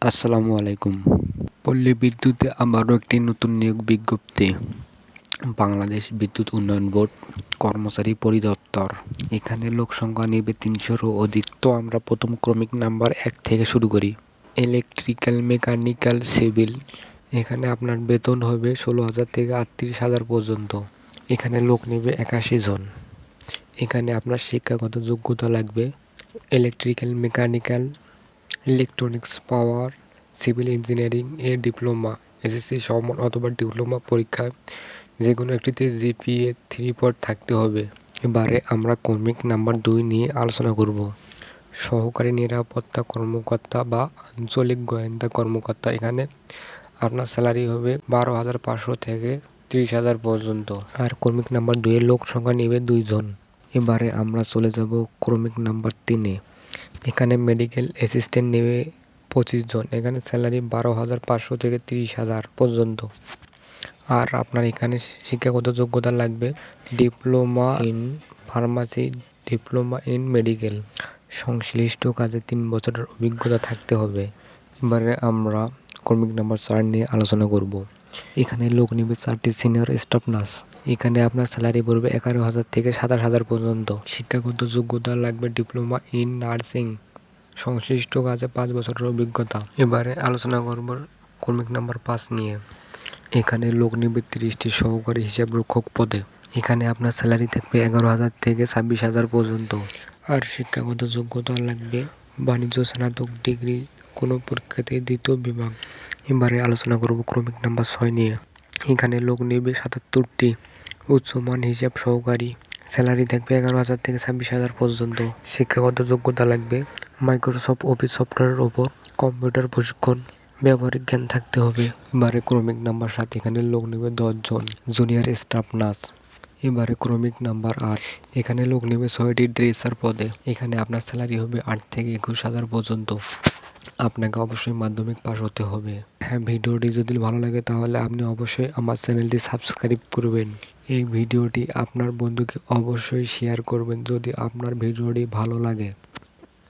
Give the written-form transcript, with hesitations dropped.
আসসালামু আলাইকুম। পল্লী বিদ্যুতে আবারও একটি নতুন নিয়োগ বিজ্ঞপ্তি। বাংলাদেশ বিদ্যুৎ উন্নয়ন বোর্ড, কর্মচারী পরিদপ্তর। এখানে লোক সংখ্যা নেবে ৩০০-রও অধিক। তো আমরা প্রথম ক্রমিক নাম্বার ১ থেকে শুরু করি। Electrical, mechanical, civil. এখানে আপনার বেতন হবে ১৬,০০০ থেকে ৩৮,০০০ পর্যন্ত। এখানে লোক নেবে ৮১ জন। এখানে আপনার শিক্ষাগত যোগ্যতা লাগবে ইলেকট্রিক্যাল, মেকানিক্যাল, ইলেকট্রনিক্স, পাওয়ার, সিভিল ইঞ্জিনিয়ারিং এর ডিপ্লোমা, এসএসসি সমান অথবা ডিপ্লোমা পরীক্ষায় যে কোনো একটিতে জিপিএ 3 থাকতে হবে। এবারে আমরা ক্রমিক নাম্বার ২ নিয়ে আলোচনা করব। সহকারী নিরাপত্তা কর্মকর্তা বা আঞ্চলিক গোয়েন্দা কর্মকর্তা। এখানে আপনার স্যালারি হবে ১২,৫০০ থেকে ৩০,০০০ পর্যন্ত। আর ক্রমিক নাম্বার ২ এর লোক সংখ্যা নেবে ২ জন। এবারে আমরা চলে যাব ক্রমিক নাম্বার ৩-এ। এখানে মেডিকেল অ্যাসিস্ট্যান্ট নেবে ২৫ জন। এখানে স্যালারি ১২,৫০০ থেকে ৩০,০০০ পর্যন্ত। আর আপনার এখানে শিক্ষাগত যোগ্যতা লাগবে diploma in pharmacy, diploma in medical. সংশ্লিষ্ট কাজে ৩ বছরের অভিজ্ঞতা থাকতে হবে। এবারে আমরা ক্রমিক নাম্বার ৪ নিয়ে আলোচনা করব। এখানে লোক নেবে ৪টি সিনিয়র স্টাফ নার্স। এখানে আপনার স্যালারি পড়বে ১১,০০০ থেকে ২৭,০০০ পর্যন্ত। শিক্ষাগত যোগ্যতা লাগবে ডিপ্লোমা ইন নার্সিং। সংশ্লিষ্ট কাজে ৫ বছরের অভিজ্ঞতা। এবারে আলোচনা করব ক্রমিক নাম্বার ৫ নিয়ে। এখানে লোক নেবে ৩০টি সহকারী হিসাব রক্ষক পদে। এখানে আপনার স্যালারি থাকবে ১১,০০০ থেকে ২৬,০০০ পর্যন্ত। আর শিক্ষাগত যোগ্যতা লাগবে বাণিজ্য স্নাতক ডিগ্রি, কোনো পরীক্ষাতে ২য় বিভাগ। এবারে আলোচনা করব ক্রমিক নাম্বার ৬ নিয়ে। এখানে লোক নেবে ৭৭টি উচ্চমান হিসাব সহকারী। স্যালারি থাকবে ১১,০০০ থেকে ২৬,০০০ পর্যন্ত। শিক্ষাগত যোগ্যতা লাগবে মাইক্রোসফট অফিস সফটওয়্যারের ওপর কম্পিউটার প্রশিক্ষণ, ব্যবহারিক জ্ঞান থাকতে হবে। এবারে ক্রমিক নাম্বার ৭, এখানে লোক নেবে ১০ জন জুনিয়র স্টাফ নার্স। এবারে ক্রমিক নাম্বার ৮, এখানে লোক নেবে ৬টি ড্রেসার পদে। এখানে আপনার স্যালারি হবে ৮ থেকে ২১,০০০ পর্যন্ত। আপনাকে অবশ্যই মাধ্যমিক পাস হতে হবে। হ্যাঁ, ভিডিওটি যদি ভালো লাগে তাহলে আপনি অবশ্যই আমার চ্যানেলটি সাবস্ক্রাইব করবেন। এই ভিডিওটি আপনার বন্ধুকে অবশ্যই শেয়ার করবেন যদি আপনার ভিডিওটি ভালো লাগে।